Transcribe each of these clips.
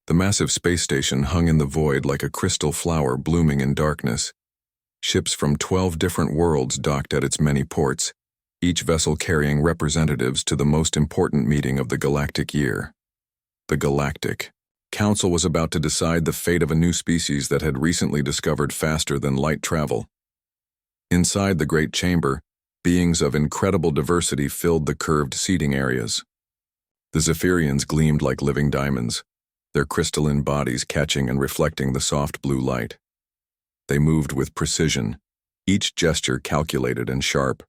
The massive space station hung in the void like a crystal flower blooming in darkness. Ships from 12 different worlds docked at its many ports, each vessel carrying representatives to the most important meeting of the galactic year. The Galactic Council was about to decide the fate of a new species that had recently discovered faster than light travel. Inside the great chamber, beings of incredible diversity filled the curved seating areas. The Zephyrians gleamed like living diamonds, their crystalline bodies catching and reflecting the soft blue light. They moved with precision, each gesture calculated and sharp.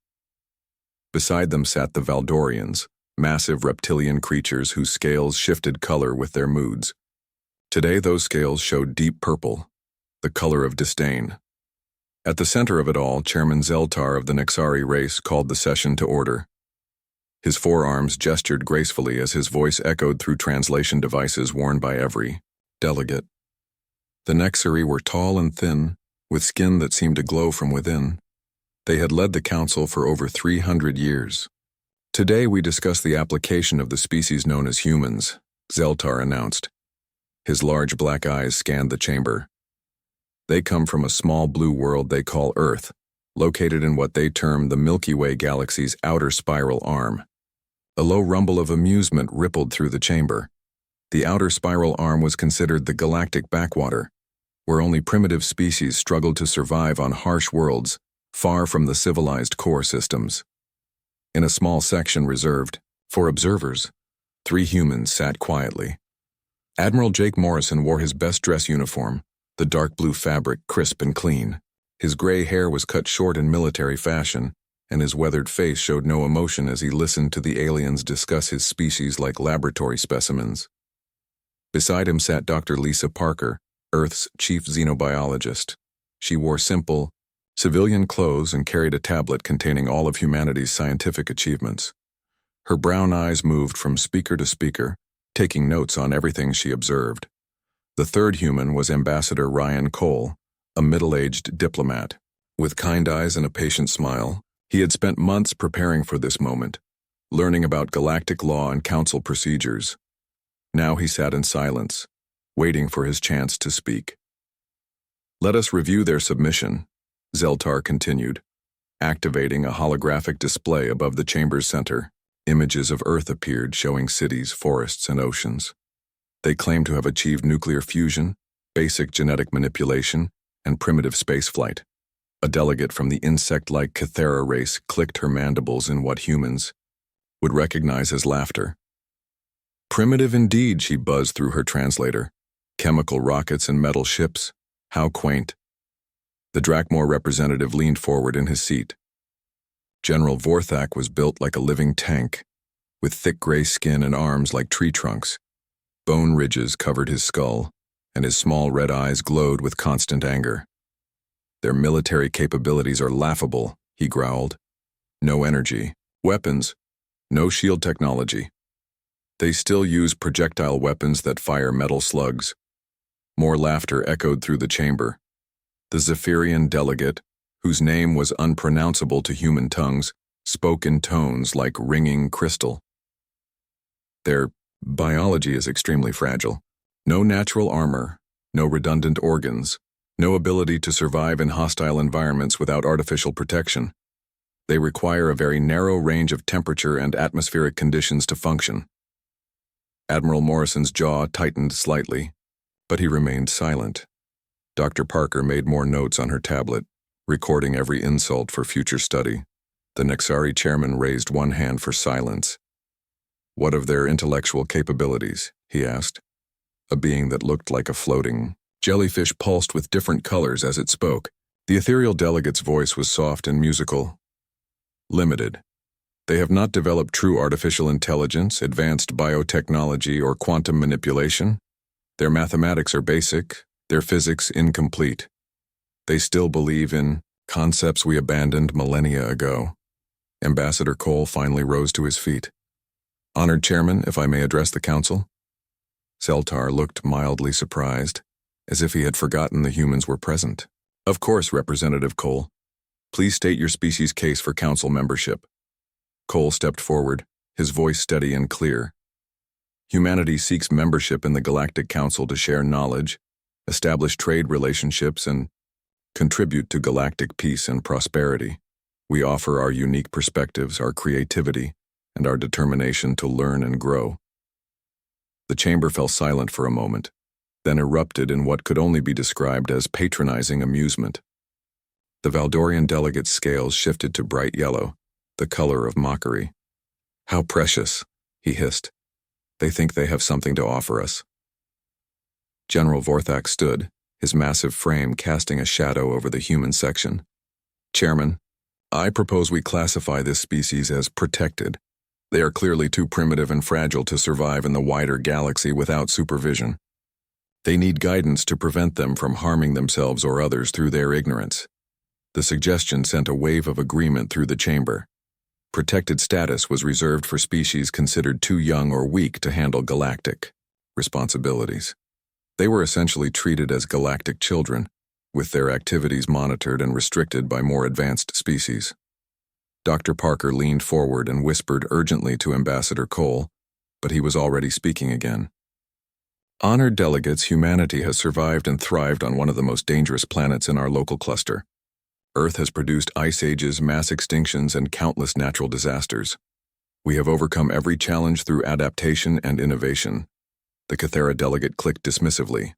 Beside them sat the Valdorians, massive reptilian creatures whose scales shifted color with their moods. Today those scales showed deep purple, the color of disdain. At the center of it all, Chairman Zeltar of the Nexari race called the session to order. His forearms gestured gracefully as his voice echoed through translation devices worn by every delegate. The Nexari were tall and thin, with skin that seemed to glow from within. They had led the council for over 300 years. Today we discuss the application of the species known as humans, Zeltar announced. His large black eyes scanned the chamber. They come from a small blue world they call Earth, located in what they term the Milky Way galaxy's outer spiral arm. A low rumble of amusement rippled through the chamber. The outer spiral arm was considered the galactic backwater, where only primitive species struggled to survive on harsh worlds, far from the civilized core systems. In a small section reserved for observers, 3 humans sat quietly. Admiral Jake Morrison wore his best dress uniform, the dark blue fabric crisp and clean. His gray hair was cut short in military fashion, and his weathered face showed no emotion as he listened to the aliens discuss his species like laboratory specimens. Beside him sat Dr. Lisa Parker, Earth's chief xenobiologist. She wore simple, civilian clothes and carried a tablet containing all of humanity's scientific achievements. Her brown eyes moved from speaker to speaker, taking notes on everything she observed. The third human was Ambassador Ryan Cole, a middle-aged diplomat. With kind eyes and a patient smile, he had spent months preparing for this moment, learning about galactic law and council procedures. Now he sat in silence, waiting for his chance to speak. "Let us review their submission," Zeltar continued, activating a holographic display above the chamber's center. Images of Earth appeared showing cities, forests, and oceans. They claimed to have achieved nuclear fusion, basic genetic manipulation, and primitive spaceflight. A delegate from the insect-like Cathera race clicked her mandibles in what humans would recognize as laughter. "Primitive indeed," she buzzed through her translator. "Chemical rockets and metal ships. How quaint." The Drakmor representative leaned forward in his seat. General Vorthak was built like a living tank, with thick gray skin and arms like tree trunks. Bone ridges covered his skull, and his small red eyes glowed with constant anger. "Their military capabilities are laughable," he growled. "No energy, weapons, no shield technology. They still use projectile weapons that fire metal slugs." More laughter echoed through the chamber. The Zephyrian delegate, whose name was unpronounceable to human tongues, spoke in tones like ringing crystal. "Their biology is extremely fragile. No natural armor, no redundant organs, no ability to survive in hostile environments without artificial protection. They require a very narrow range of temperature and atmospheric conditions to function." Admiral Morrison's jaw tightened slightly, but he remained silent. Dr. Parker made more notes on her tablet, recording every insult for future study. The Nexari chairman raised one hand for silence. "What of their intellectual capabilities?" he asked. A being that looked like a floating jellyfish pulsed with different colors as it spoke. The ethereal delegate's voice was soft and musical. "Limited. They have not developed true artificial intelligence, advanced biotechnology, or quantum manipulation. Their mathematics are basic, their physics incomplete. They still believe in concepts we abandoned millennia ago." Ambassador Cole finally rose to his feet. "Honored Chairman, if I may address the council?" Zeltar looked mildly surprised, as if he had forgotten the humans were present. "Of course, Representative Cole. Please state your species' case for council membership." Cole stepped forward, his voice steady and clear. Humanity seeks membership in the Galactic Council to share knowledge, establish trade relationships, and contribute to galactic peace and prosperity. We offer our unique perspectives, our creativity, and our determination to learn and grow. The chamber fell silent for a moment, then erupted in what could only be described as patronizing amusement. The Valdorian delegate's scales shifted to bright yellow, the color of mockery. "How precious," he hissed. "They think they have something to offer us." General Vorthak stood, his massive frame casting a shadow over the human section. "Chairman, I propose we classify this species as protected. They are clearly too primitive and fragile to survive in the wider galaxy without supervision. They need guidance to prevent them from harming themselves or others through their ignorance." The suggestion sent a wave of agreement through the chamber. Protected status was reserved for species considered too young or weak to handle galactic responsibilities. They were essentially treated as galactic children, with their activities monitored and restricted by more advanced species. Dr. Parker leaned forward and whispered urgently to Ambassador Cole, but he was already speaking again. "Honored delegates, humanity has survived and thrived on one of the most dangerous planets in our local cluster. Earth has produced ice ages, mass extinctions, and countless natural disasters. We have overcome every challenge through adaptation and innovation." The Cathera delegate clicked dismissively.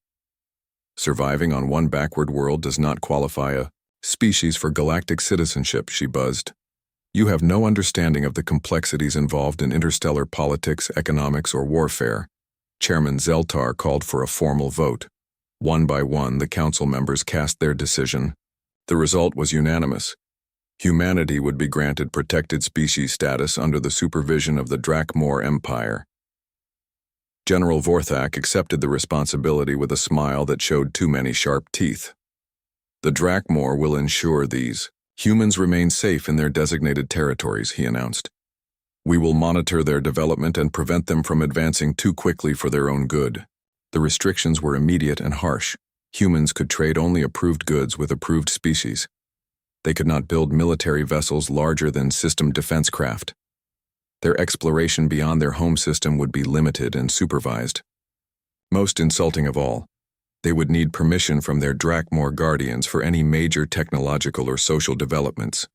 "Surviving on one backward world does not qualify a species for galactic citizenship," she buzzed. "You have no understanding of the complexities involved in interstellar politics, economics, or warfare." Chairman Zeltar called for a formal vote. One by one, the council members cast their decision. The result was unanimous. Humanity would be granted protected species status under the supervision of the Drakmor Empire. General Vorthak accepted the responsibility with a smile that showed too many sharp teeth. "The Drakmor will ensure these humans remain safe in their designated territories," he announced. "We will monitor their development and prevent them from advancing too quickly for their own good." The restrictions were immediate and harsh. Humans could trade only approved goods with approved species. They could not build military vessels larger than system defense craft. Their exploration beyond their home system would be limited and supervised. Most insulting of all, they would need permission from their Drakmor guardians for any major technological or social developments.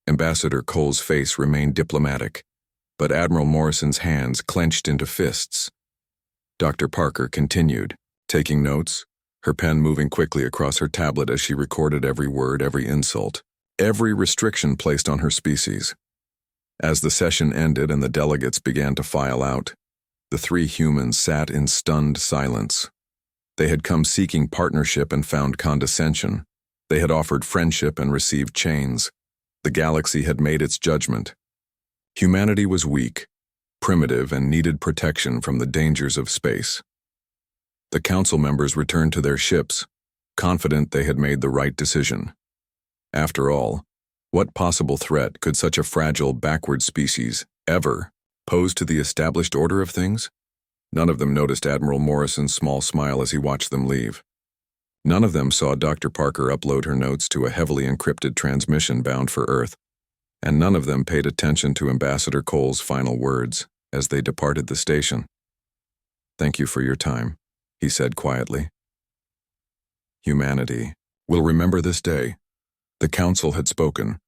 Ambassador Cole's face remained diplomatic, but Admiral Morrison's hands clenched into fists. Dr. Parker continued, taking notes, her pen moving quickly across her tablet as she recorded every word, every insult, every restriction placed on her species. As the session ended and the delegates began to file out, the three humans sat in stunned silence. They had come seeking partnership and found condescension. They had offered friendship and received chains. The galaxy had made its judgment. Humanity was weak, primitive, and needed protection from the dangers of space. The council members returned to their ships, confident they had made the right decision. After all, what possible threat could such a fragile, backward species ever pose to the established order of things? None of them noticed Admiral Morrison's small smile as he watched them leave. None of them saw Dr. Parker upload her notes to a heavily encrypted transmission bound for Earth, and none of them paid attention to Ambassador Cole's final words as they departed the station. "Thank you for your time," he said quietly. "Humanity will remember this day." The council had spoken.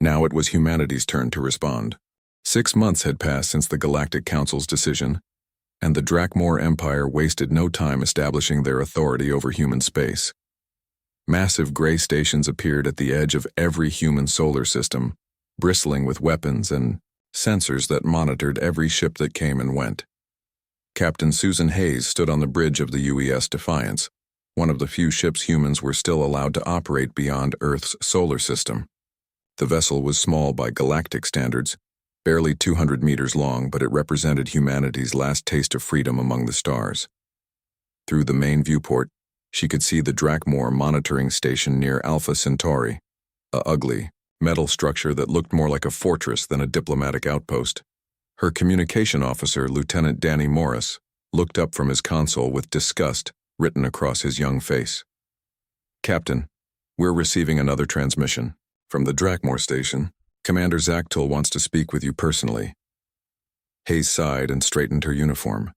Now it was humanity's turn to respond. 6 months had passed since the Galactic Council's decision, and the Drakmor Empire wasted no time establishing their authority over human space. Massive gray stations appeared at the edge of every human solar system, bristling with weapons and sensors that monitored every ship that came and went. Captain Susan Hayes stood on the bridge of the UES Defiance, one of the few ships humans were still allowed to operate beyond Earth's solar system. The vessel was small by galactic standards, barely 200 meters long, but it represented humanity's last taste of freedom among the stars. Through the main viewport, she could see the Drakmor monitoring station near Alpha Centauri, a ugly, metal structure that looked more like a fortress than a diplomatic outpost. Her communication officer, Lieutenant Danny Morris, looked up from his console with disgust written across his young face. "Captain, we're receiving another transmission. From the Drakmor station, Commander Zaktul wants to speak with you personally." Hayes sighed and straightened her uniform.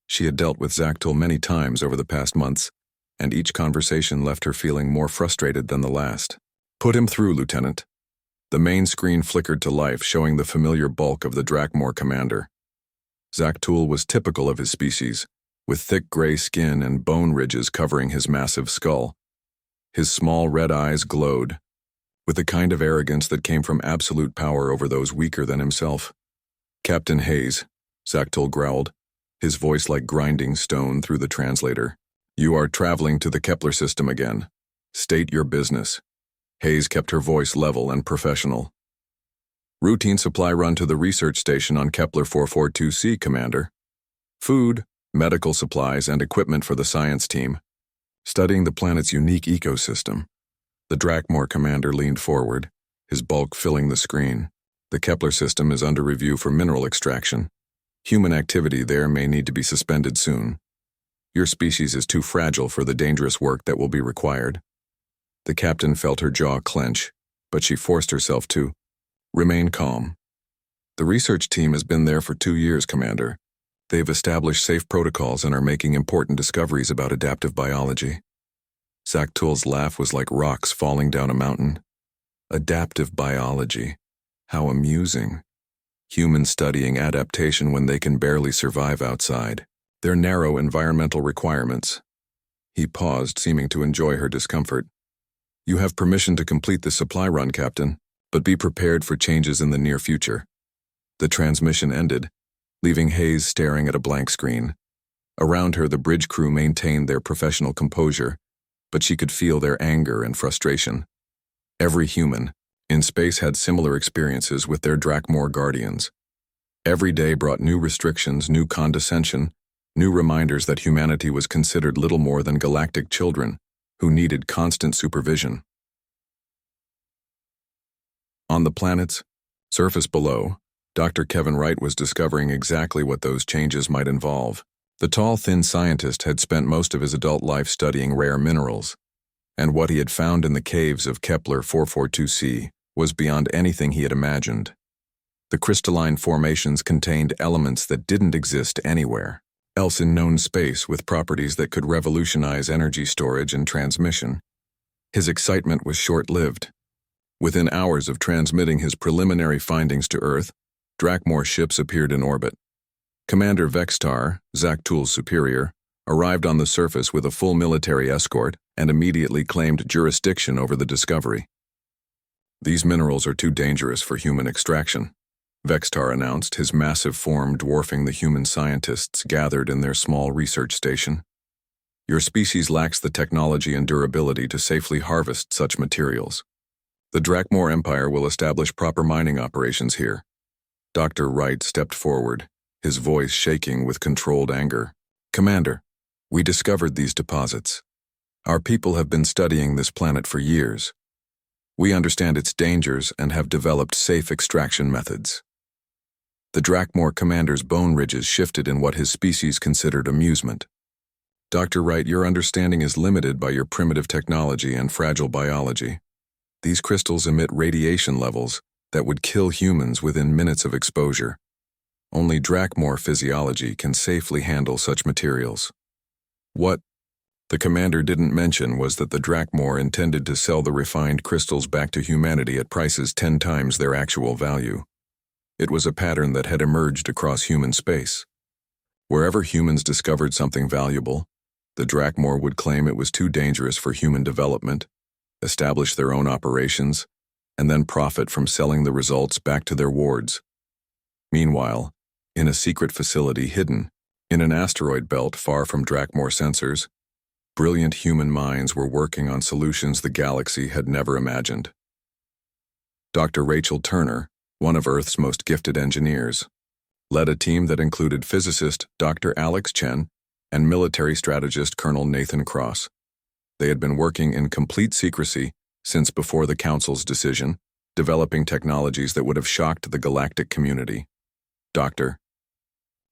She had dealt with Zactul many times over the past months, and each conversation left her feeling more frustrated than the last. "Put him through, Lieutenant." The main screen flickered to life, showing the familiar bulk of the Drakmor commander. Zactul was typical of his species, with thick gray skin and bone ridges covering his massive skull. His small red eyes glowed, with the kind of arrogance that came from absolute power over those weaker than himself. "Captain Hayes," Zactul growled, his voice like grinding stone through the translator. "You are traveling to the Kepler system again. State your business." Hayes kept her voice level and professional. "Routine supply run to the research station on Kepler 442c, Commander. Food, medical supplies, and equipment for the science team. Studying the planet's unique ecosystem." The Drakmor commander leaned forward, his bulk filling the screen. "The Kepler system is under review for mineral extraction. Human activity there may need to be suspended soon. Your species is too fragile for the dangerous work that will be required." The captain felt her jaw clench, but she forced herself to remain calm. "The research team has been there for 2 years, Commander. They've established safe protocols and are making important discoveries about adaptive biology." Zactul's laugh was like rocks falling down a mountain. Adaptive biology. How amusing. Humans studying adaptation when they can barely survive outside. Their narrow environmental requirements. He paused, seeming to enjoy her discomfort. "You have permission to complete the supply run, Captain, but be prepared for changes in the near future." The transmission ended, leaving Hayes staring at a blank screen. Around her, the bridge crew maintained their professional composure, but she could feel their anger and frustration. Every human in space had similar experiences with their Drakmor guardians. Every day brought new restrictions, new condescension, new reminders that humanity was considered little more than galactic children who needed constant supervision. On the planet's surface below, Dr. Kevin Wright was discovering exactly what those changes might involve. The tall, thin scientist had spent most of his adult life studying rare minerals, and what he had found in the caves of Kepler 442c was beyond anything he had imagined. The crystalline formations contained elements that didn't exist anywhere else in known space, with properties that could revolutionize energy storage and transmission. His excitement was short-lived. Within hours of transmitting his preliminary findings to Earth, Drakmor ships appeared in orbit. Commander Vextar, Zactul's superior, arrived on the surface with a full military escort and immediately claimed jurisdiction over the discovery. "These minerals are too dangerous for human extraction," Vextar announced, his massive form dwarfing the human scientists gathered in their small research station. "Your species lacks the technology and durability to safely harvest such materials. The Drakmor Empire will establish proper mining operations here." Dr. Wright stepped forward, his voice shaking with controlled anger. "Commander, we discovered these deposits. Our people have been studying this planet for years. We understand its dangers and have developed safe extraction methods." The Drakmor commander's bone ridges shifted in what his species considered amusement. "Dr. Wright, your understanding is limited by your primitive technology and fragile biology. These crystals emit radiation levels that would kill humans within minutes of exposure. Only Drakmor physiology can safely handle such materials." What the commander didn't mention was that the Drakmor intended to sell the refined crystals back to humanity at prices 10 times their actual value. It was a pattern that had emerged across human space. Wherever humans discovered something valuable, the Drakmor would claim it was too dangerous for human development, establish their own operations, and then profit from selling the results back to their wards. Meanwhile, in a secret facility hidden in an asteroid belt far from Drakmor sensors, brilliant human minds were working on solutions the galaxy had never imagined. Dr. Rachel Turner, one of Earth's most gifted engineers, led a team that included physicist Dr. Alex Chen and military strategist Colonel Nathan Cross. They had been working in complete secrecy since before the Council's decision, developing technologies that would have shocked the galactic community. Dr.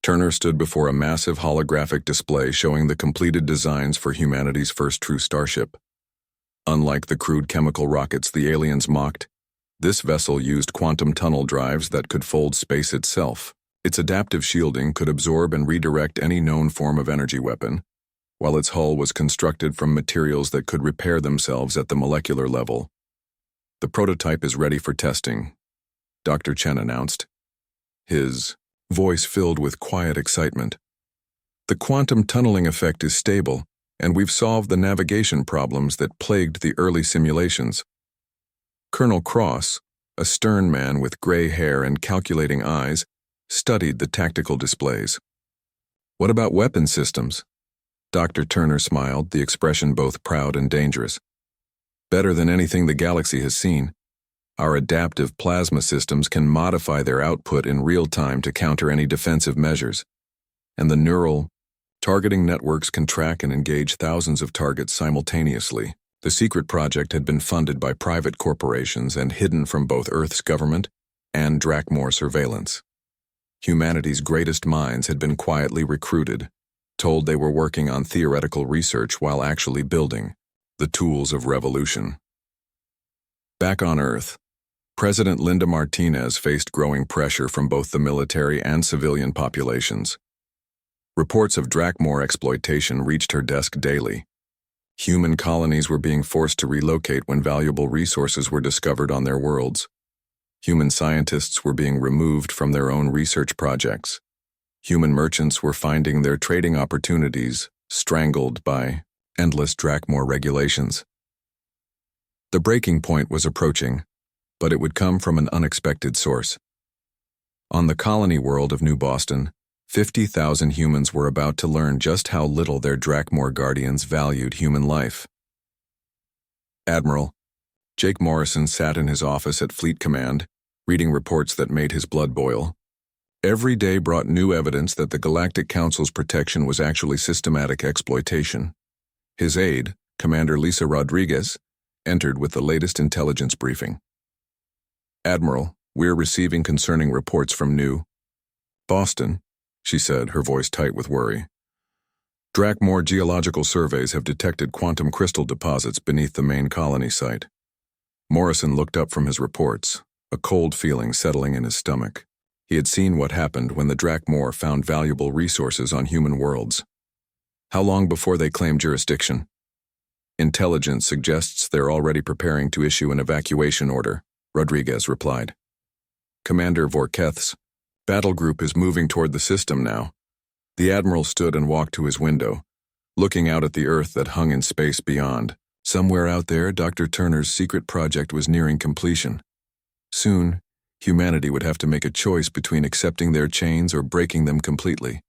Turner stood before a massive holographic display showing the completed designs for humanity's first true starship. Unlike the crude chemical rockets the aliens mocked, this vessel used quantum tunnel drives that could fold space itself. Its adaptive shielding could absorb and redirect any known form of energy weapon, while its hull was constructed from materials that could repair themselves at the molecular level. "The prototype is ready for testing," Dr. Chen announced, his voice filled with quiet excitement. "The quantum tunneling effect is stable, and we've solved the navigation problems that plagued the early simulations." Colonel Cross, a stern man with gray hair and calculating eyes, studied the tactical displays. "What about weapon systems?" Dr. Turner smiled, the expression both proud and dangerous. "Better than anything the galaxy has seen. Our adaptive plasma systems can modify their output in real time to counter any defensive measures. And the neural targeting networks can track and engage thousands of targets simultaneously." The secret project had been funded by private corporations and hidden from both Earth's government and Drakmor surveillance. Humanity's greatest minds had been quietly recruited, told they were working on theoretical research while actually building the tools of revolution. Back on Earth, President Linda Martinez faced growing pressure from both the military and civilian populations. Reports of Drakmor exploitation reached her desk daily. Human colonies were being forced to relocate when valuable resources were discovered on their worlds. Human scientists were being removed from their own research projects. Human merchants were finding their trading opportunities strangled by endless Drakmor regulations. The breaking point was approaching, but it would come from an unexpected source. On the colony world of New Boston, 50,000 humans were about to learn just how little their Drakmor guardians valued human life. Admiral Jake Morrison sat in his office at Fleet Command, reading reports that made his blood boil. Every day brought new evidence that the Galactic Council's protection was actually systematic exploitation. His aide, Commander Lisa Rodriguez, entered with the latest intelligence briefing. "Admiral, we're receiving concerning reports from New Boston," she said, her voice tight with worry. "Drakmor geological surveys have detected quantum crystal deposits beneath the main colony site." Morrison looked up from his reports, a cold feeling settling in his stomach. He had seen what happened when the Drakmor found valuable resources on human worlds. "How long before they claim jurisdiction?" "Intelligence suggests they're already preparing to issue an evacuation order," Rodriguez replied. "Commander Vorketh's battle group is moving toward the system now." The Admiral stood and walked to his window, looking out at the Earth that hung in space beyond. Somewhere out there, Dr. Turner's secret project was nearing completion. Soon, humanity would have to make a choice between accepting their chains or breaking them completely.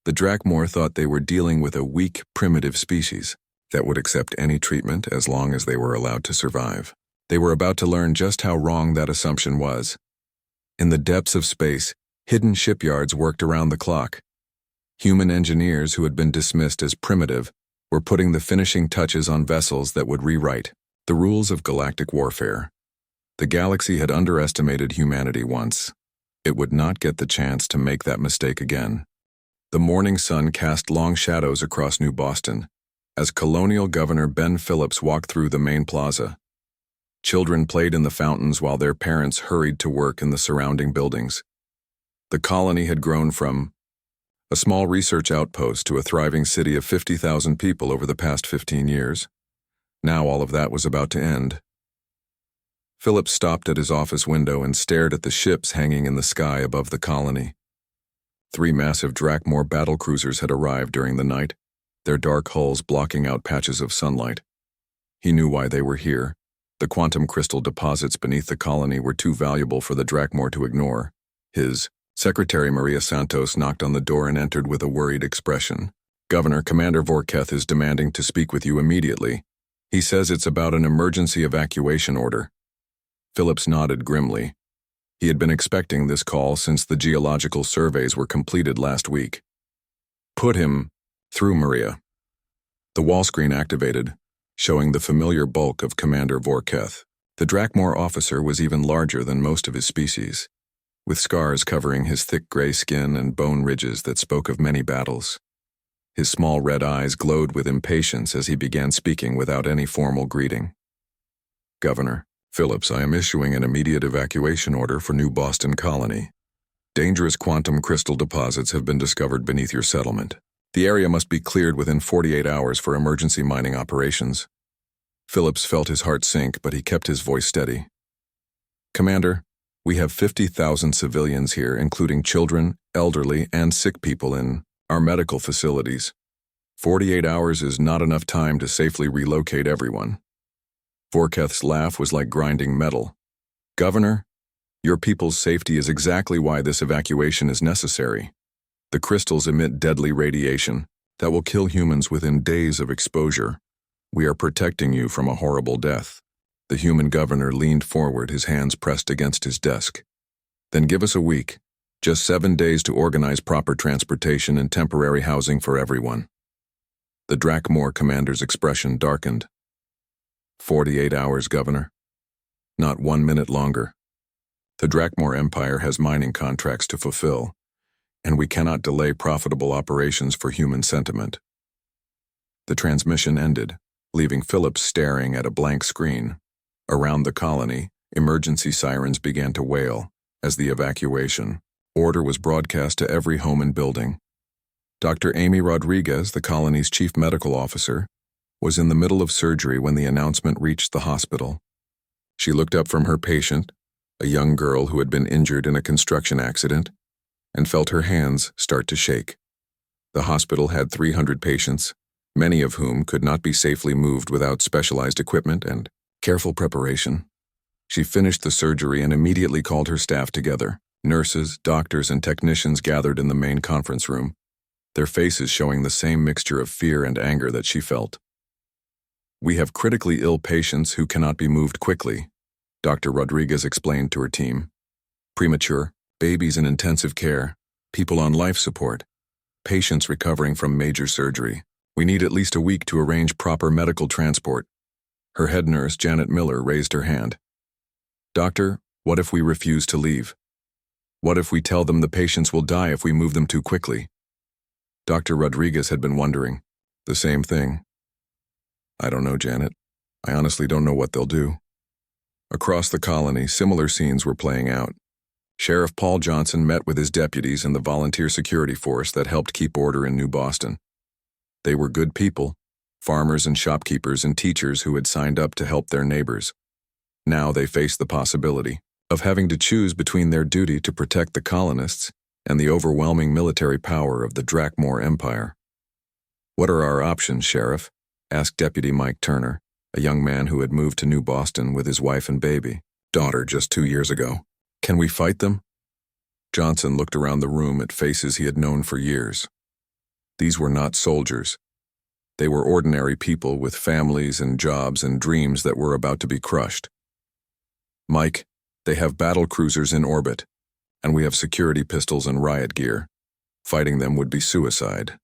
The Drakmor thought they were dealing with a weak, primitive species that would accept any treatment as long as they were allowed to survive. They were about to learn just how wrong that assumption was. In the depths of space, hidden shipyards worked around the clock. Human engineers who had been dismissed as primitive were putting the finishing touches on vessels that would rewrite the rules of galactic warfare. The galaxy had underestimated humanity once. It would not get the chance to make that mistake again. The morning sun cast long shadows across New Boston as Colonial Governor Ben Phillips walked through the main plaza. Children played in the fountains while their parents hurried to work in the surrounding buildings. The colony had grown from a small research outpost to a thriving city of 50,000 people over the past 15 years. Now all of that was about to end. Phillips stopped at his office window and stared at the ships hanging in the sky above the colony. 3 massive Drakmor battlecruisers had arrived during the night, their dark hulls blocking out patches of sunlight. He knew why they were here. The quantum crystal deposits beneath the colony were too valuable for the Drakmor to ignore. His secretary, Maria Santos, knocked on the door and entered with a worried expression. "Governor, Commander Vorketh is demanding to speak with you immediately. He says it's about an emergency evacuation order." Phillips nodded grimly. He had been expecting this call since the geological surveys were completed last week. "Put him through, Maria." The wall screen activated, showing the familiar bulk of Commander Vorketh. The Drakmor officer was even larger than most of his species, with scars covering his thick gray skin and bone ridges that spoke of many battles. His small red eyes glowed with impatience as he began speaking without any formal greeting. "Governor Phillips, I am issuing an immediate evacuation order for New Boston Colony. Dangerous quantum crystal deposits have been discovered beneath your settlement. The area must be cleared within 48 hours for emergency mining operations. Phillips felt his heart sink, but he kept his voice steady. Commander, we have 50,000 civilians here, including children, elderly, and sick people in our medical facilities. 48 hours is not enough time to safely relocate everyone. Vorketh's laugh was like grinding metal. Governor, your people's safety is exactly why this evacuation is necessary. The crystals emit deadly radiation that will kill humans within days of exposure. We are protecting you from a horrible death. The human governor leaned forward, his hands pressed against his desk. Then give us a week, just 7 days to organize proper transportation and temporary housing for everyone. The Drakmor commander's expression darkened. 48 hours, Governor. Not 1 minute longer. The Drakmor Empire has mining contracts to fulfill, and we cannot delay profitable operations for human sentiment. The transmission ended, leaving Phillips staring at a blank screen. Around the colony, emergency sirens began to wail as the evacuation order was broadcast to every home and building. Dr. Amy Rodriguez, the colony's chief medical officer, was in the middle of surgery when the announcement reached the hospital. She looked up from her patient, a young girl who had been injured in a construction accident, and felt her hands start to shake. The hospital had 300 patients, many of whom could not be safely moved without specialized equipment and careful preparation. She finished the surgery and immediately called her staff together. Nurses, doctors, and technicians gathered in the main conference room, their faces showing the same mixture of fear and anger that she felt. We have critically ill patients who cannot be moved quickly, Dr. Rodriguez explained to her team. Premature, babies in intensive care, people on life support, patients recovering from major surgery. We need at least a week to arrange proper medical transport. Her head nurse, Janet Miller, raised her hand. Doctor, what if we refuse to leave? What if we tell them the patients will die if we move them too quickly? Dr. Rodriguez had been wondering the same thing. I don't know, Janet. I honestly don't know what they'll do. Across the colony, similar scenes were playing out. Sheriff Paul Johnson met with his deputies and the volunteer security force that helped keep order in New Boston. They were good people, farmers and shopkeepers and teachers who had signed up to help their neighbors. Now they faced the possibility of having to choose between their duty to protect the colonists and the overwhelming military power of the Drakmor Empire. What are our options, Sheriff? Asked Deputy Mike Turner, a young man who had moved to New Boston with his wife and daughter just 2 years ago. Can we fight them? Johnson looked around the room at faces he had known for years. These were not soldiers. They were ordinary people with families and jobs and dreams that were about to be crushed. Mike, they have battle cruisers in orbit, and we have security pistols and riot gear. Fighting them would be suicide.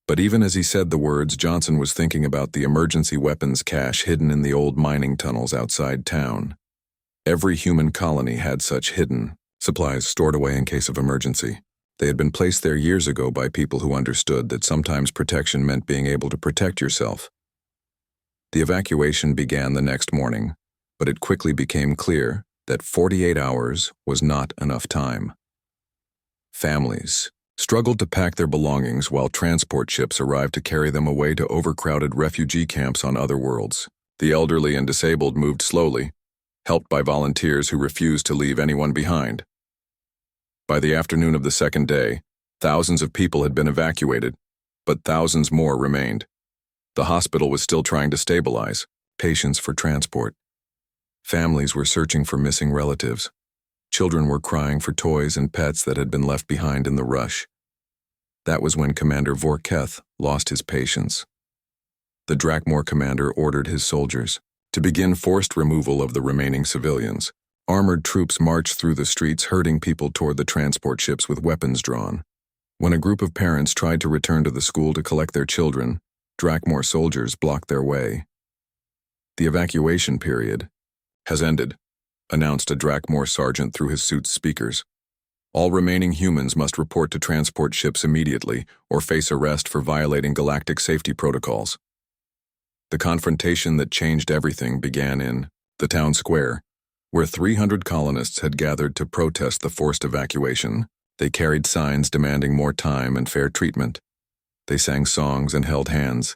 But even as he said the words, Johnson was thinking about the emergency weapons cache hidden in the old mining tunnels outside town. Every human colony had such hidden supplies stored away in case of emergency. They had been placed there years ago by people who understood that sometimes protection meant being able to protect yourself. The evacuation began the next morning, but it quickly became clear that 48 hours was not enough time. Families struggled to pack their belongings while transport ships arrived to carry them away to overcrowded refugee camps on other worlds. The elderly and disabled moved slowly, helped by volunteers who refused to leave anyone behind. By the afternoon of the second day, thousands of people had been evacuated, but thousands more remained. The hospital was still trying to stabilize patients for transport. Families were searching for missing relatives. Children were crying for toys and pets that had been left behind in the rush. That was when Commander Vorketh lost his patience. The Drakmor commander ordered his soldiers to begin forced removal of the remaining civilians. Armored troops marched through the streets, herding people toward the transport ships with weapons drawn. When a group of parents tried to return to the school to collect their children, Drakmor soldiers blocked their way. The evacuation period has ended, announced a Drakmor sergeant through his suit's speakers. All remaining humans must report to transport ships immediately or face arrest for violating galactic safety protocols. The confrontation that changed everything began in the town square, where 300 colonists had gathered to protest the forced evacuation. They carried signs demanding more time and fair treatment. They sang songs and held hands,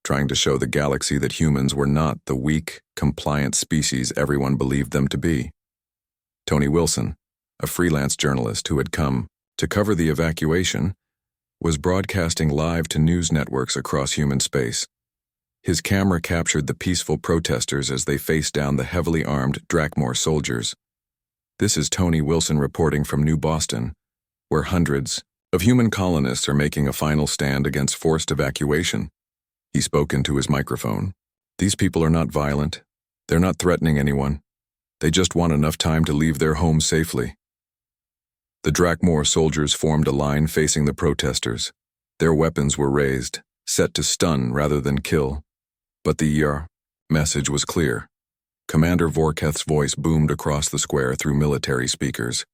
trying to show the galaxy that humans were not the weak, compliant species everyone believed them to be. Tony Wilson, a freelance journalist who had come to cover the evacuation, was broadcasting live to news networks across human space. His camera captured the peaceful protesters as they faced down the heavily armed Drakmor soldiers. This is Tony Wilson reporting from New Boston, where hundreds of human colonists are making a final stand against forced evacuation. He spoke into his microphone. These people are not violent. They're not threatening anyone. They just want enough time to leave their homes safely. The Drakmor soldiers formed a line facing the protesters. Their weapons were raised, set to stun rather than kill. But the message was clear. Commander Vorketh's voice boomed across the square through military speakers.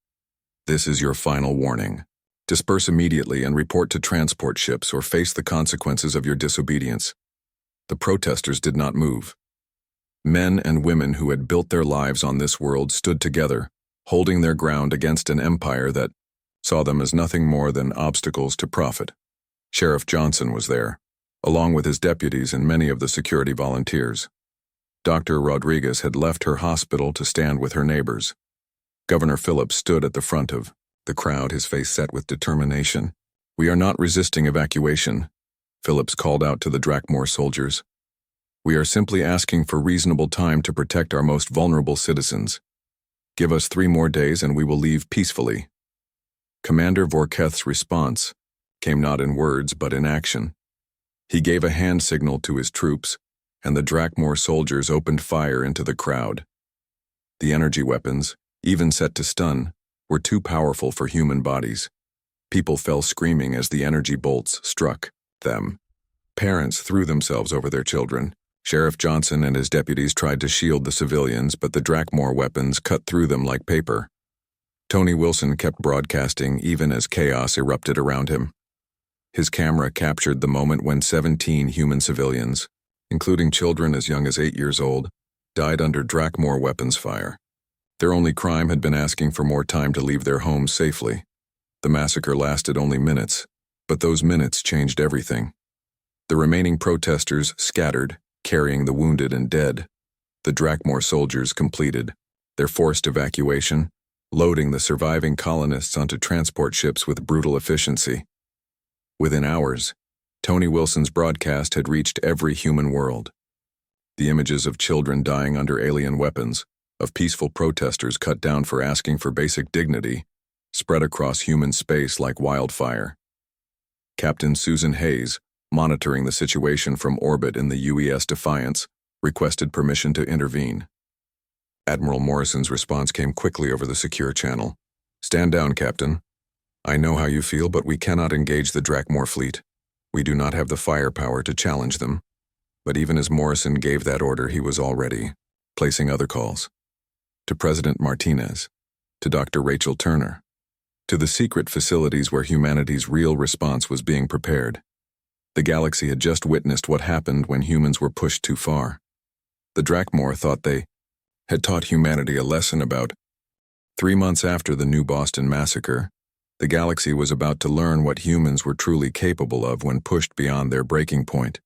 This is your final warning. Disperse immediately and report to transport ships or face the consequences of your disobedience. The protesters did not move. Men and women who had built their lives on this world stood together, holding their ground against an empire that saw them as nothing more than obstacles to profit. Sheriff Johnson was there, along with his deputies and many of the security volunteers. Dr. Rodriguez had left her hospital to stand with her neighbors. Governor Phillips stood at the front of the crowd, his face set with determination. "We are not resisting evacuation," Phillips called out to the Drakmor soldiers. "We are simply asking for reasonable time to protect our most vulnerable citizens. Give us 3 more days and we will leave peacefully." Commander Vorketh's response came not in words but in action. He gave a hand signal to his troops, and the Drakmor soldiers opened fire into the crowd. The energy weapons, even set to stun, were too powerful for human bodies. People fell screaming as the energy bolts struck them. Parents threw themselves over their children. Sheriff Johnson and his deputies tried to shield the civilians, but the Drakmor weapons cut through them like paper. Tony Wilson kept broadcasting even as chaos erupted around him. His camera captured the moment when 17 human civilians, including children as young as 8 years old, died under Drakmor weapons fire. Their only crime had been asking for more time to leave their homes safely. The massacre lasted only minutes, but those minutes changed everything. The remaining protesters scattered, carrying the wounded and dead. The Drakmor soldiers completed their forced evacuation, loading the surviving colonists onto transport ships with brutal efficiency. Within hours, Tony Wilson's broadcast had reached every human world. The images of children dying under alien weapons, of peaceful protesters cut down for asking for basic dignity, spread across human space like wildfire. Captain Susan Hayes, monitoring the situation from orbit in the UES Defiance, requested permission to intervene. Admiral Morrison's response came quickly over the secure channel. "Stand down, Captain. I know how you feel, but we cannot engage the Drakmor fleet. We do not have the firepower to challenge them." But even as Morrison gave that order, he was already placing other calls. To President Martinez, to Dr. Rachel Turner, to the secret facilities where humanity's real response was being prepared. The galaxy had just witnessed what happened when humans were pushed too far. The Drakmor thought they had taught humanity a lesson about 3 months after the New Boston massacre. The galaxy was about to learn what humans were truly capable of when pushed beyond their breaking point.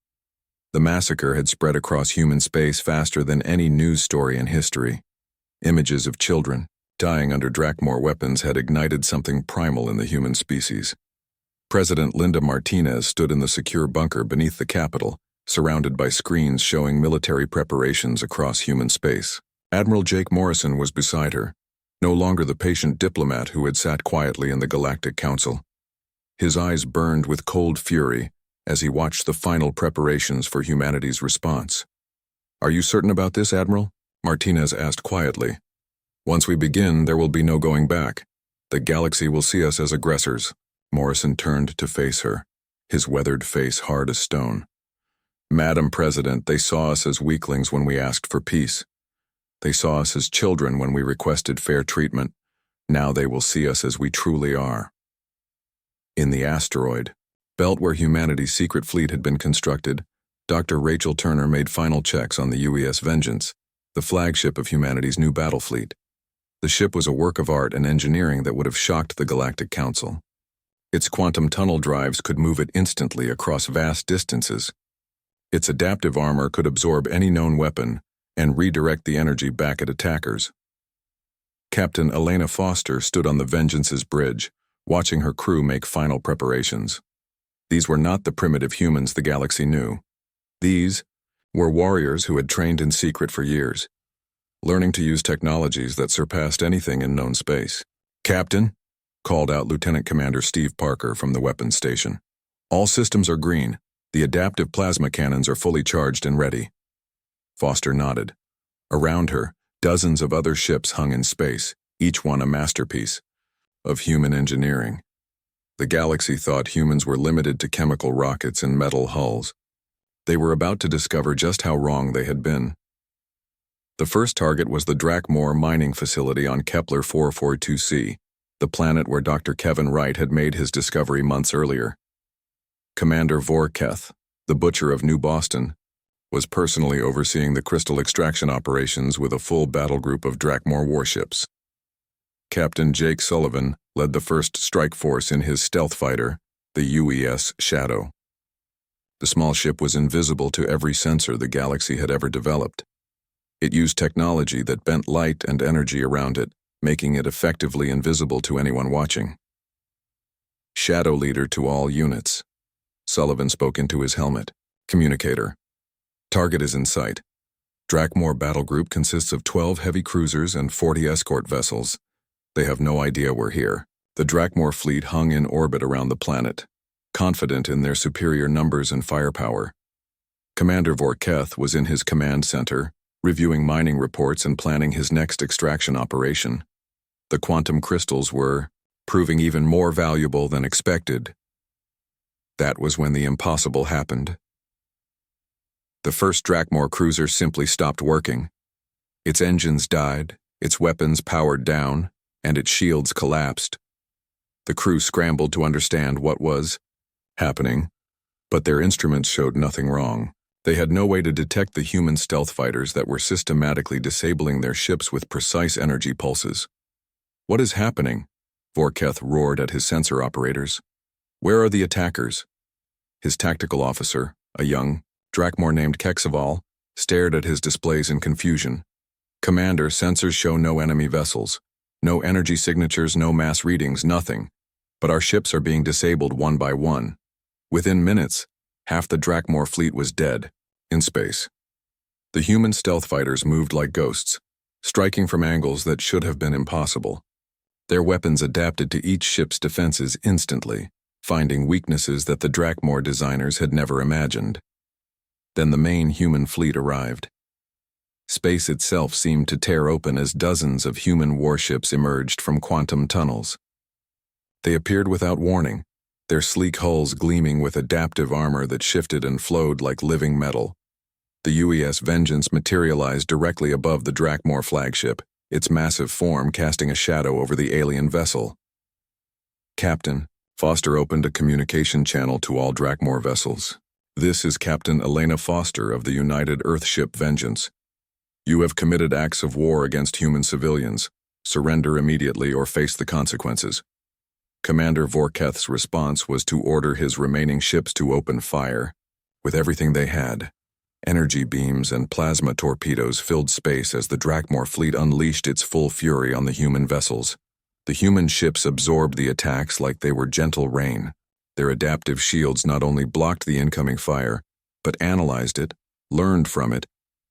The massacre had spread across human space faster than any news story in history. Images of children dying under Drakmor weapons had ignited something primal in the human species. President Linda Martinez stood in the secure bunker beneath the Capitol, surrounded by screens showing military preparations across human space. Admiral Jake Morrison was beside her, no longer the patient diplomat who had sat quietly in the Galactic Council. His eyes burned with cold fury as he watched the final preparations for humanity's response. "Are you certain about this, Admiral?" Martinez asked quietly. "Once we begin, there will be no going back. The galaxy will see us as aggressors." Morrison turned to face her, his weathered face hard as stone. "Madam President, they saw us as weaklings when we asked for peace. They saw us as children when we requested fair treatment. Now they will see us as we truly are." In the asteroid belt where humanity's secret fleet had been constructed, Dr. Rachel Turner made final checks on the UES Vengeance, the flagship of humanity's new battle fleet. The ship was a work of art and engineering that would have shocked the Galactic Council. Its quantum tunnel drives could move it instantly across vast distances. Its adaptive armor could absorb any known weapon and redirect the energy back at attackers. Captain Elena Foster stood on the Vengeance's bridge, watching her crew make final preparations. These were not the primitive humans the galaxy knew. These were warriors who had trained in secret for years, learning to use technologies that surpassed anything in known space. "Captain," called out Lieutenant Commander Steve Parker from the weapons station. "All systems are green. The adaptive plasma cannons are fully charged and ready." Foster nodded. Around her, dozens of other ships hung in space, each one a masterpiece of human engineering. The galaxy thought humans were limited to chemical rockets and metal hulls. They were about to discover just how wrong they had been. The first target was the Drakmor mining facility on Kepler 442c, the planet where Dr. Kevin Wright had made his discovery months earlier. Commander Vorketh, the Butcher of New Boston, was personally overseeing the crystal extraction operations with a full battle group of Drakmor warships. Captain Jake Sullivan led the first strike force in his stealth fighter, the UES Shadow. The small ship was invisible to every sensor the galaxy had ever developed. It used technology that bent light and energy around it, making it effectively invisible to anyone watching. "Shadow leader to all units," Sullivan spoke into his helmet. "Communicator. Target is in sight. Drakmor battle group consists of 12 heavy cruisers and 40 escort vessels. They have no idea we're here." The Drakmor fleet hung in orbit around the planet, confident in their superior numbers and firepower. Commander Vorketh was in his command center, reviewing mining reports and planning his next extraction operation. The quantum crystals were proving even more valuable than expected. That was when the impossible happened. The first Drakmor cruiser simply stopped working. Its engines died, its weapons powered down, and its shields collapsed. The crew scrambled to understand what was happening, but their instruments showed nothing wrong. They had no way to detect the human stealth fighters that were systematically disabling their ships with precise energy pulses. "What is happening?" Vorketh roared at his sensor operators. "Where are the attackers?" His tactical officer, a young Drakmor named Kexaval, stared at his displays in confusion. "Commander, sensors show no enemy vessels. No energy signatures, no mass readings, nothing. But our ships are being disabled one by one. Within minutes, half the Drakmor fleet was dead, in space." The human stealth fighters moved like ghosts, striking from angles that should have been impossible. Their weapons adapted to each ship's defenses instantly, finding weaknesses that the Drakmor designers had never imagined. Then the main human fleet arrived. Space itself seemed to tear open as dozens of human warships emerged from quantum tunnels. They appeared without warning, their sleek hulls gleaming with adaptive armor that shifted and flowed like living metal. The UES Vengeance materialized directly above the Drakmor flagship, its massive form casting a shadow over the alien vessel. "Captain," Foster opened a communication channel to all Drakmor vessels. "This is Captain Elena Foster of the United Earthship Vengeance. You have committed acts of war against human civilians. Surrender immediately or face the consequences." Commander Vorketh's response was to order his remaining ships to open fire. With everything they had, energy beams and plasma torpedoes filled space as the Drakmor fleet unleashed its full fury on the human vessels. The human ships absorbed the attacks like they were gentle rain. Their adaptive shields not only blocked the incoming fire, but analyzed it, learned from it,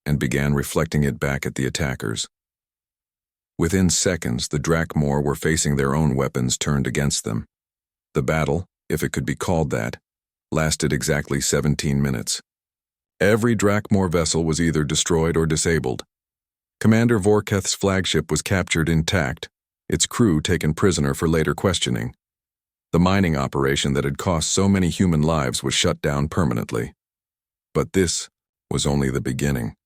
and began reflecting it back at the attackers. Within seconds, the Drakmor were facing their own weapons turned against them. The battle, if it could be called that, lasted exactly 17 minutes. Every Drakmor vessel was either destroyed or disabled. Commander Vorketh's flagship was captured intact, its crew taken prisoner for later questioning. The mining operation that had cost so many human lives was shut down permanently. But this was only the beginning.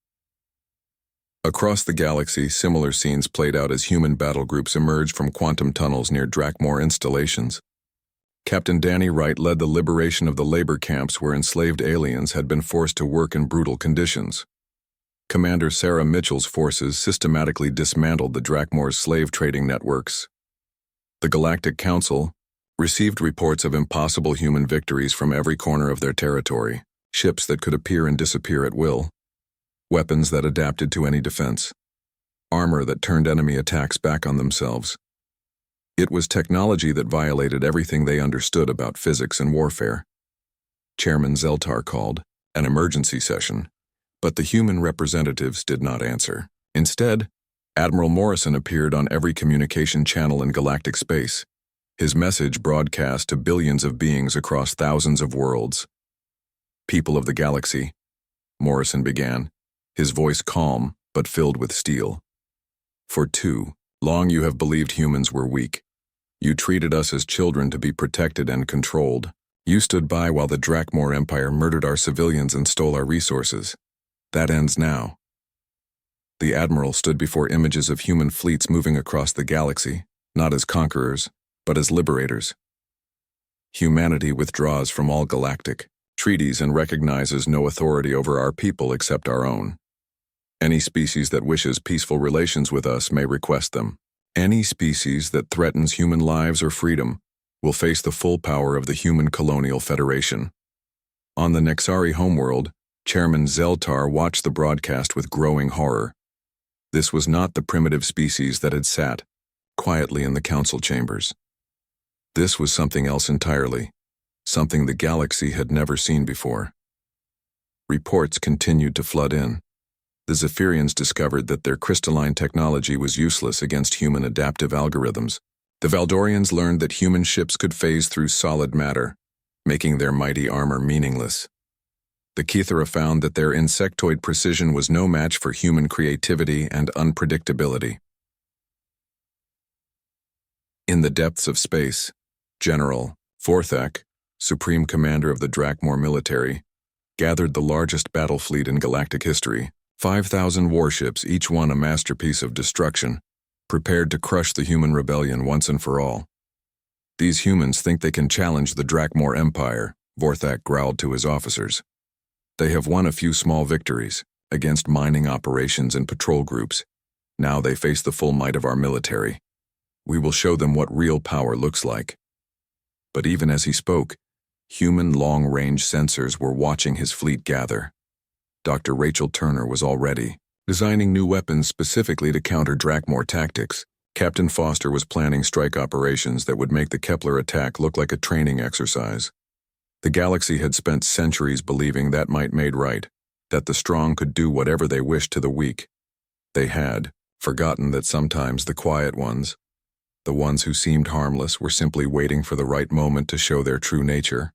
Across the galaxy, similar scenes played out as human battle groups emerged from quantum tunnels near Drakmor installations. Captain Danny Wright led the liberation of the labor camps where enslaved aliens had been forced to work in brutal conditions. Commander Sarah Mitchell's forces systematically dismantled the Drakmor's slave trading networks. The Galactic Council received reports of impossible human victories from every corner of their territory, ships that could appear and disappear at will, weapons that adapted to any defense, armor that turned enemy attacks back on themselves. It was technology that violated everything they understood about physics and warfare. Chairman Zeltar called an emergency session, but the human representatives did not answer. Instead, Admiral Morrison appeared on every communication channel in galactic space, his message broadcast to billions of beings across thousands of worlds. "People of the galaxy," Morrison began, his voice calm but filled with steel. "For too long you have believed humans were weak. You treated us as children to be protected and controlled. You stood by while the Drakmor Empire murdered our civilians and stole our resources. That ends now." The Admiral stood before images of human fleets moving across the galaxy, not as conquerors, but as liberators. Humanity withdraws from all galactic treaties and recognizes no authority over our people except our own. Any species that wishes peaceful relations with us may request them. Any species that threatens human lives or freedom will face the full power of the Human Colonial Federation. On the Nexari homeworld, Chairman Zeltar watched the broadcast with growing horror. This was not the primitive species that had sat quietly in the council chambers. This was something else entirely, something the galaxy had never seen before. Reports continued to flood in. The Zephyrians discovered that their crystalline technology was useless against human adaptive algorithms. The Valdorians learned that human ships could phase through solid matter, making their mighty armor meaningless. The Kethera found that their insectoid precision was no match for human creativity and unpredictability. In the depths of space, General Forthak, Supreme Commander of the Drakmor military, gathered the largest battle fleet in galactic history, 5,000 warships, each one a masterpiece of destruction, prepared to crush the human rebellion once and for all. "These humans think they can challenge the Drakmor Empire," Vorthak growled to his officers. "They have won a few small victories against mining operations and patrol groups. Now they face the full might of our military. We will show them what real power looks like." But even as he spoke, human long-range sensors were watching his fleet gather. Dr. Rachel Turner was already designing new weapons specifically to counter Drakmor tactics. Captain Foster was planning strike operations that would make the Kepler attack look like a training exercise. The galaxy had spent centuries believing that might made right, that the strong could do whatever they wished to the weak. They had forgotten that sometimes the quiet ones, the ones who seemed harmless, were simply waiting for the right moment to show their true nature.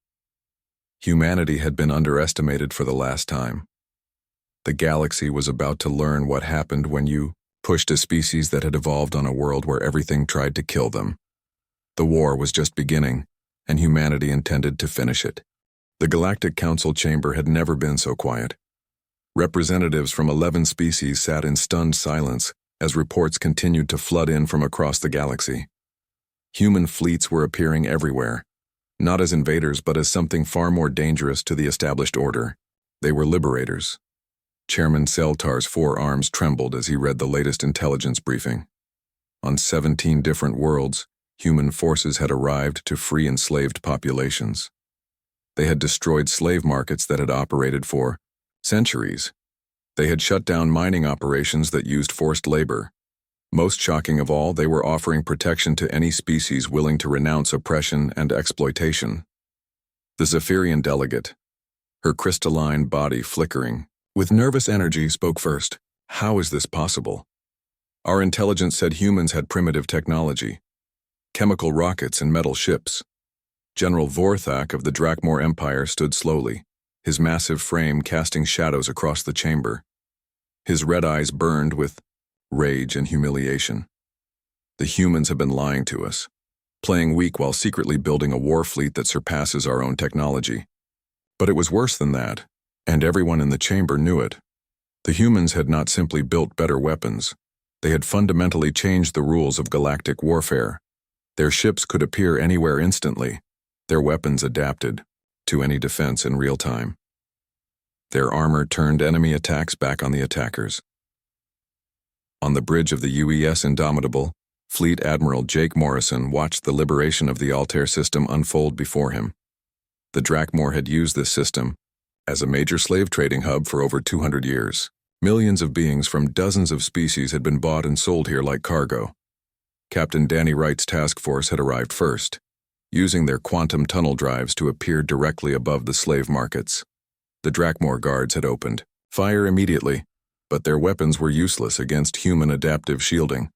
Humanity had been underestimated for the last time. The galaxy was about to learn what happened when you pushed a species that had evolved on a world where everything tried to kill them. The war was just beginning, and humanity intended to finish it. The Galactic Council chamber had never been so quiet. Representatives from 11 species sat in stunned silence as reports continued to flood in from across the galaxy. Human fleets were appearing everywhere, not as invaders but as something far more dangerous to the established order. They were liberators. Chairman Zeltar's forearms trembled as he read the latest intelligence briefing. On 17 different worlds, human forces had arrived to free enslaved populations. They had destroyed slave markets that had operated for centuries. They had shut down mining operations that used forced labor. Most shocking of all, they were offering protection to any species willing to renounce oppression and exploitation. The Zephyrian delegate, her crystalline body flickering with nervous energy, spoke first. "How is this possible? Our intelligence said humans had primitive technology, chemical rockets and metal ships." General Vorthak of the Drakmor Empire stood slowly, his massive frame casting shadows across the chamber. His red eyes burned with rage and humiliation. "The humans have been lying to us, playing weak while secretly building a war fleet that surpasses our own technology. But it was worse than that, and everyone in the chamber knew it. The humans had not simply built better weapons. They had fundamentally changed the rules of galactic warfare. Their ships could appear anywhere instantly. Their weapons adapted to any defense in real time. Their armor turned enemy attacks back on the attackers. On the bridge of the UES Indomitable, Fleet Admiral Jake Morrison watched the liberation of the Altair system unfold before him. The Drakmor had used this system as a major slave trading hub for over 200 years. Millions of beings from dozens of species had been bought and sold here like cargo. Captain Danny Wright's task force had arrived first, using their quantum tunnel drives to appear directly above the slave markets. The Drakmor guards had opened fire immediately, but their weapons were useless against human adaptive shielding.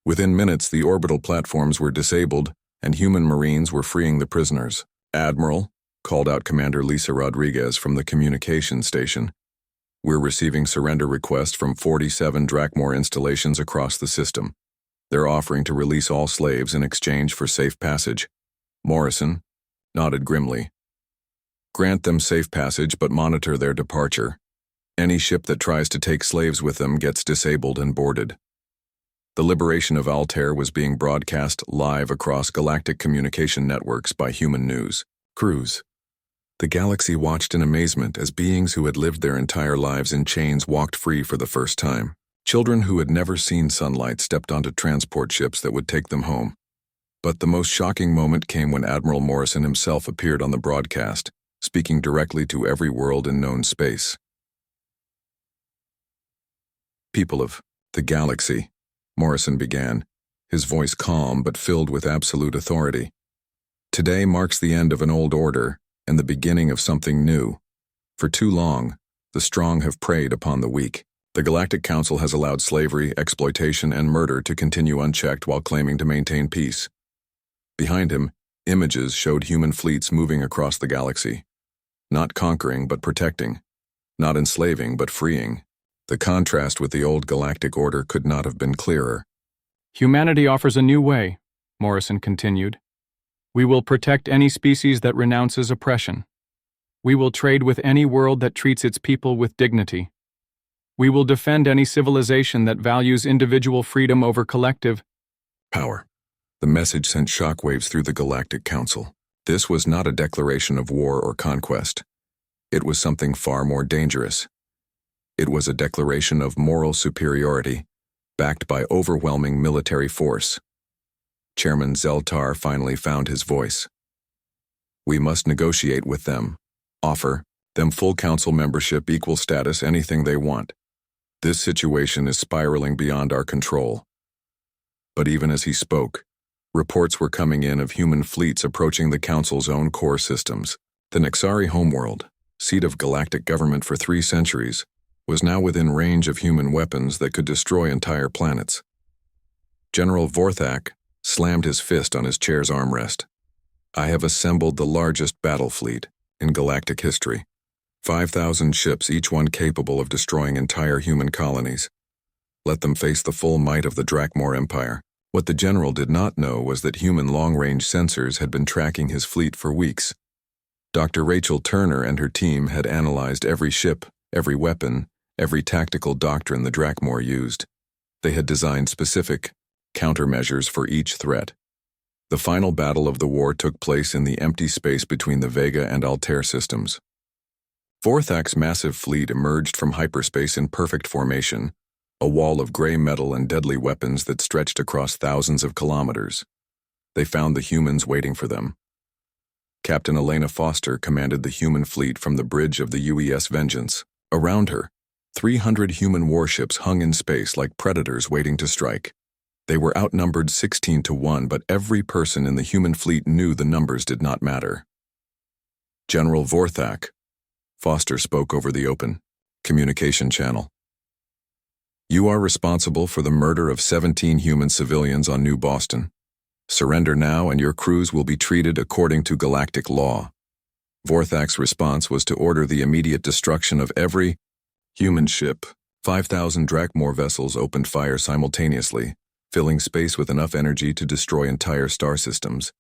Within minutes, the orbital platforms were disabled, and human Marines were freeing the prisoners. "Admiral," called out Commander Lisa Rodriguez from the communication station, "we're receiving surrender requests from 47 Drakmor installations across the system. They're offering to release all slaves in exchange for safe passage." Morrison nodded grimly. "Grant them safe passage, but monitor their departure. Any ship that tries to take slaves with them gets disabled and boarded." The liberation of Altair was being broadcast live across galactic communication networks by human news crews. The galaxy watched in amazement as beings who had lived their entire lives in chains walked free for the first time. Children who had never seen sunlight stepped onto transport ships that would take them home. But the most shocking moment came when Admiral Morrison himself appeared on the broadcast, speaking directly to every world in known space. "People of the galaxy," Morrison began, his voice calm but filled with absolute authority. "Today marks the end of an old order and the beginning of something new. For too long, the strong have preyed upon the weak. The Galactic Council has allowed slavery, exploitation, and murder to continue unchecked while claiming to maintain peace." Behind him, images showed human fleets moving across the galaxy. Not conquering but protecting. Not enslaving but freeing. The contrast with the old galactic order could not have been clearer. "Humanity offers a new way," Morrison continued. "We will protect any species that renounces oppression. We will trade with any world that treats its people with dignity. We will defend any civilization that values individual freedom over collective power." The message sent shockwaves through the Galactic Council. This was not a declaration of war or conquest. It was something far more dangerous. It was a declaration of moral superiority, backed by overwhelming military force. Chairman Zeltar finally found his voice. "We must negotiate with them, offer them full council membership, equal status, anything they want. This situation is spiraling beyond our control." But even as he spoke, reports were coming in of human fleets approaching the Council's own core systems. The Nexari homeworld, seat of galactic government for 3 centuries, was now within range of human weapons that could destroy entire planets. General Vorthak slammed his fist on his chair's armrest. "I have assembled the largest battle fleet in galactic history. 5,000 ships, each one capable of destroying entire human colonies. Let them face the full might of the Drakmor Empire." What the general did not know was that human long-range sensors had been tracking his fleet for weeks. Dr. Rachel Turner and her team had analyzed every ship, every weapon, every tactical doctrine the Drakmor used. They had designed specific countermeasures for each threat. The final battle of the war took place in the empty space between the Vega and Altair systems. Vorthak's massive fleet emerged from hyperspace in perfect formation, a wall of gray metal and deadly weapons that stretched across thousands of kilometers. They found the humans waiting for them. Captain Elena Foster commanded the human fleet from the bridge of the UES Vengeance. Around her, 300 human warships hung in space like predators waiting to strike. They were outnumbered 16 to 1, but every person in the human fleet knew the numbers did not matter. "General Vorthak," Foster spoke over the open communication channel. "You are responsible for the murder of 17 human civilians on New Boston. Surrender now and your crews will be treated according to galactic law." Vorthak's response was to order the immediate destruction of every human ship. 5,000 Drakmor vessels opened fire simultaneously, filling space with enough energy to destroy entire star systems.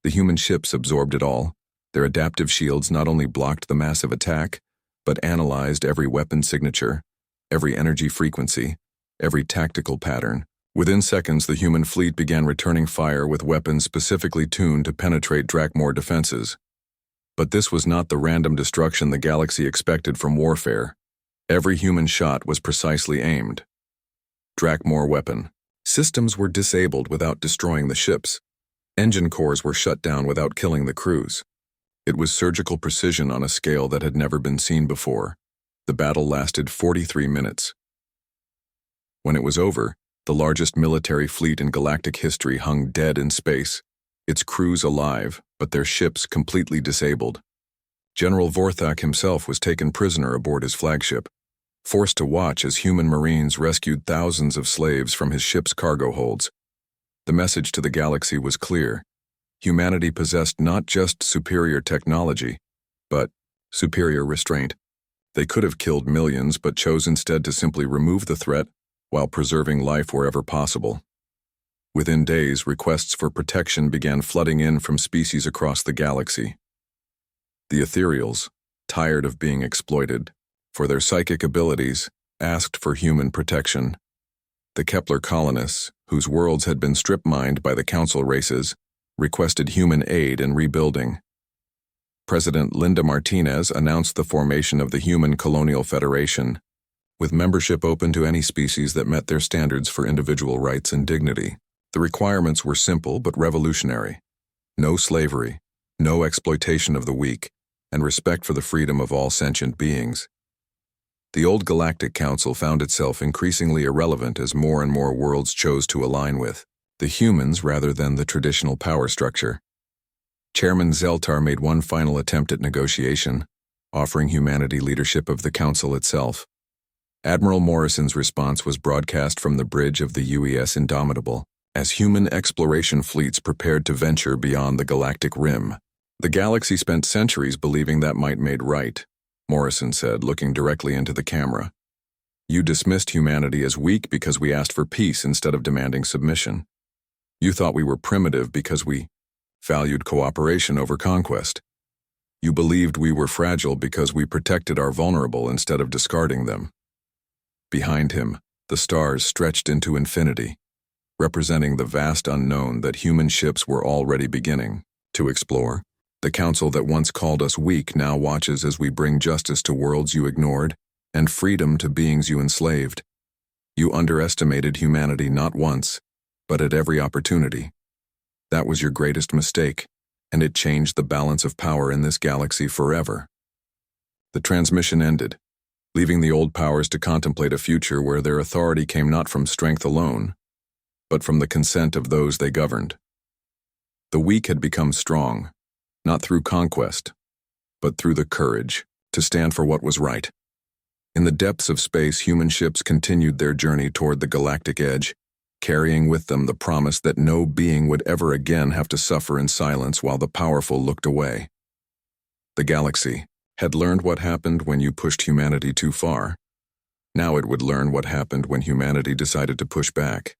The human ships absorbed it all. Their adaptive shields not only blocked the massive attack, but analyzed every weapon signature, every energy frequency, every tactical pattern. Within seconds, the human fleet began returning fire with weapons specifically tuned to penetrate Drakmor defenses. But this was not the random destruction the galaxy expected from warfare. Every human shot was precisely aimed. Drakmor weapon. Systems were disabled without destroying the ships. Engine cores were shut down without killing the crews. It was surgical precision on a scale that had never been seen before. The battle lasted 43 minutes. When it was over, the largest military fleet in galactic history hung dead in space, its crews alive, but their ships completely disabled. General Vorthak himself was taken prisoner aboard his flagship, forced to watch as human marines rescued thousands of slaves from his ship's cargo holds. The message to the galaxy was clear. Humanity possessed not just superior technology, but superior restraint. They could have killed millions, but chose instead to simply remove the threat while preserving life wherever possible. Within days, requests for protection began flooding in from species across the galaxy. The ethereals, tired of being exploited for their psychic abilities, asked for human protection. The Kepler colonists, whose worlds had been strip-mined by the Council races, requested human aid in rebuilding. President Linda Martinez announced the formation of the Human Colonial Federation, with membership open to any species that met their standards for individual rights and dignity. The requirements were simple but revolutionary. No slavery, no exploitation of the weak, and respect for the freedom of all sentient beings. The old Galactic Council found itself increasingly irrelevant as more and more worlds chose to align with the humans rather than the traditional power structure. Chairman Zeltar made one final attempt at negotiation, offering humanity leadership of the Council itself. Admiral Morrison's response was broadcast from the bridge of the UES Indomitable, as human exploration fleets prepared to venture beyond the galactic rim. The galaxy spent centuries believing that might made right, Morrison said, looking directly into the camera. You dismissed humanity as weak because we asked for peace instead of demanding submission. You thought we were primitive because we valued cooperation over conquest. You believed we were fragile because we protected our vulnerable instead of discarding them. Behind him, the stars stretched into infinity, representing the vast unknown that human ships were already beginning to explore. The council that once called us weak now watches as we bring justice to worlds you ignored and freedom to beings you enslaved. You underestimated humanity not once, but at every opportunity. That was your greatest mistake, and it changed the balance of power in this galaxy forever. The transmission ended, leaving the old powers to contemplate a future where their authority came not from strength alone, but from the consent of those they governed. The weak had become strong, not through conquest, but through the courage to stand for what was right. In the depths of space, human ships continued their journey toward the galactic edge, carrying with them the promise that no being would ever again have to suffer in silence while the powerful looked away. The galaxy had learned what happened when you pushed humanity too far. Now it would learn what happened when humanity decided to push back.